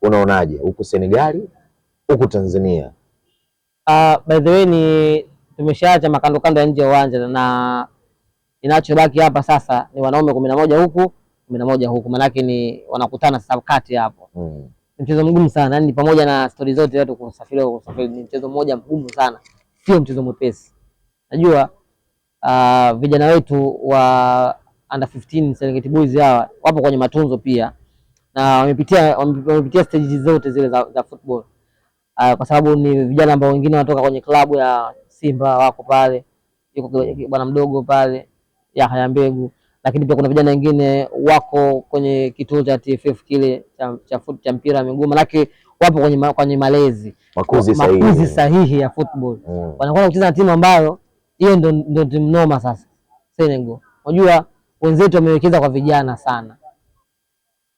unaonaje huku Senegali huku Tanzania? By the way ni tumeshaacha makando kando ya nje ya uwanja na inachobaki hapa sasa ni wanaume 11 huku 11 huku, manake ni wanakutana sasa kati hapo. Mchezo mgumu sana, yani pamoja na story zote watu kusafiri ni mchezo mmoja mgumu sana, sio mchezo mwepesi. Najua vijana wetu wa under 15 Serengeti Boys hawa wapo kwenye matunzo pia na wamepitia stages zote zile za football. Kwa sababu ni vijana ambao wengine wanatoka kwenye klabu ya Simba wako pale, yuko bwana mdogo pale Yahya Mbegu, lakini pia kuna vijana wengine wako kwenye kituo cha TFF kile cha mpira wa miguu, manake wapo kwenye malezi makuzi sahihi ya football. Wanakuwa kucheza na timu ambayo hiyo ndio timu noma. Sasa Senegal, unajua wenzetu wamewekeza kwa vijana sana,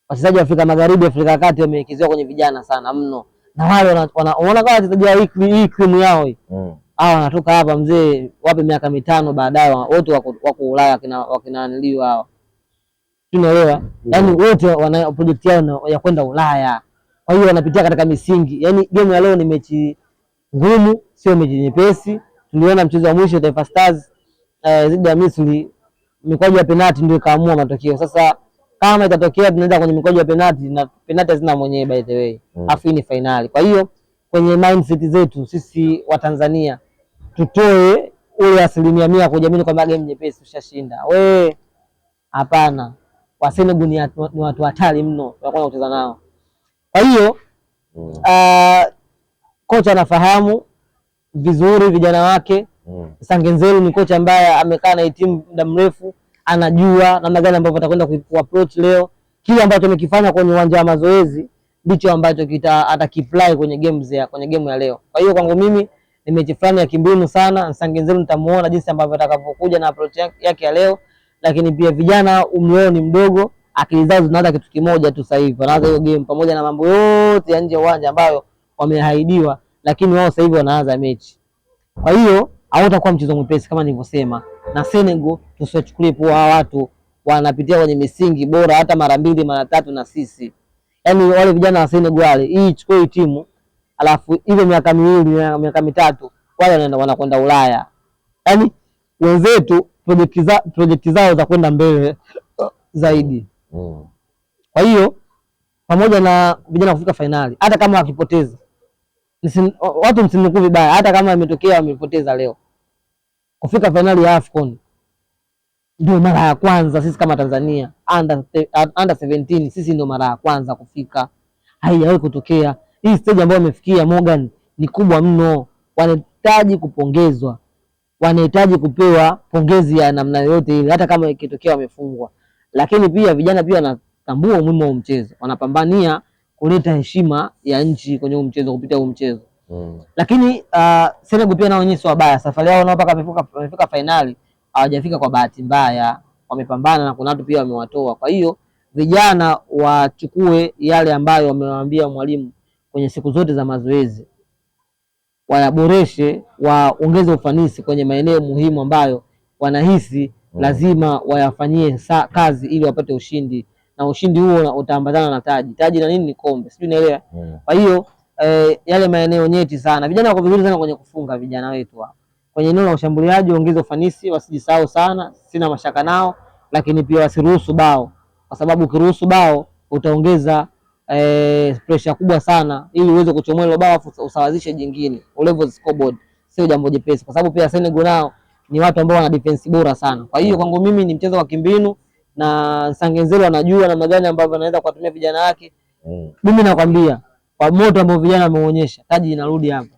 wachezaji wa Afrika Magharibi, Afrika ya Kati wamewekezwa kwenye vijana sana mno, na wale wanaona kama wachezaji wa hii krimu yao hii hao wanatoka hapa mzee, wape miaka 5 baadaye wote wako Ulaya, wakinaniliwa hao, tunaelewa. Yani wote wana project yao ya kwenda Ulaya, kwa hiyo wanapitia katika misingi. Yani game ya leo ni mechi ngumu, sio mechi nyepesi. Tuliona mchezo wa mwisho Taifa Stars dhidi ya Misri, mikwaju ya penalti ndio kaamua matokeo. Sasa kama itatokea tunaenda kwenye mikwaju ya penalti, na penalti hazina mwenyewe by the way, afu ni finali. Kwa hiyo kwenye mindset zetu sisi wa Tanzania tutoe ule 100% kujiamini kwamba game nyepesi tushashinda. Hapana, wa Senegal ni watu hatari mno tunakwenda kucheza nao. Kwa hiyo kocha anafahamu vizuri vijana wake. Sangenzelu ni kocha ambaye amekaa na timu muda mrefu, anajua namna gani ambavyo atakwenda ku-approach leo. Kile ambacho amekifanya kwenye uwanja wa mazoezi ndicho ambacho atakiplay kwenye game ya leo. Kwa hiyo kwangu mimi ni mechi fulani ya kimbinu sana. Sangenzelu nitamuona jinsi ambavyo atakapokuja na approach yake ya leo, lakini pia vijana umri ni mdogo, akili zao zinaanza kitu kimoja tu sasa hivi. Wanaanza hiyo game pamoja na mambo yote ya nje ya uwanja ambayo wameahidiwa, lakini wao sasa hivi wanaanza mechi. Kwa hiyo hautakuwa mchezo mwepesi kama nilivyosema, na Senegal tusichukulie poa watu wanapitia kwenye misingi bora hata mara 2 mara 3 na sisi. Yaani wale vijana wa Senegal hii chukue timu alafu ile miaka 2 miaka 3 wale wanakwenda Ulaya. Yaani wenzetu project zao za kwenda mbele zaidi. Kwa hiyo pamoja na vijana kufika finali, hata kama wakipoteza watu msinuku vibaya, hata kama imetokea wamepoteza leo, kufika finali ya AFCON ndio mara ya kwanza sisi kama Tanzania under 17 sisi ndio mara ya kwanza kufika, haijawahi kutokea. Hii stage ambayo wamefikia Morgan ni kubwa mno, wanahitaji kupongezwa, wanahitaji kupewa pongezi ya namna yote ile, hata kama ikitokea wamefungwa. Lakini pia vijana pia wanatambua umuhimu wa mchezo, wanapambania kuleta heshima ya nchi kwenye mchezo kupitia huu mchezo. Lakini Senegal pia nao wenyewe sio wabaya, safari yao nao mpaka wamefika finali hawajafika kwa bahati mbaya, wamepambana na kuna watu pia wamewatoa. Kwa hiyo vijana wachukue yale ambayo wamewaambia mwalimu kwenye siku zote za mazoezi, wayaboreshe, waongeze ufanisi kwenye maeneo muhimu ambayo wanahisi lazima wayafanyie kazi ili wapate ushindi, na ushindi huo utaambatana na taji. Taji na nini? Ni kombe, sijui unaelewa. Kwa hiyo yale maeneo nyeti sana, vijana wako vizuri sana kwenye kufunga. Vijana wetu hapa kwenye eneo la ushambuliaji ongeza ufanisi, wasijisahau sana, sina mashaka nao, lakini pia wasiruhusu bao, kwa sababu ukiruhusu bao utaongeza pressure kubwa sana, ili uweze kuchomoa ile bao usawazishe jingine, level scoreboard sio jambo jepesi, kwa sababu pia Senegal nao ni watu ambao wana defense bora sana. Kwa hiyo kwangu mimi ni mchezo wa kimbinu, na Sangenzelu anajua namna gani ambavyo anaweza kuwatumia vijana wake. Mimi nakwambia kwa moto ambao vijana wameonyesha, taji inarudi hapa.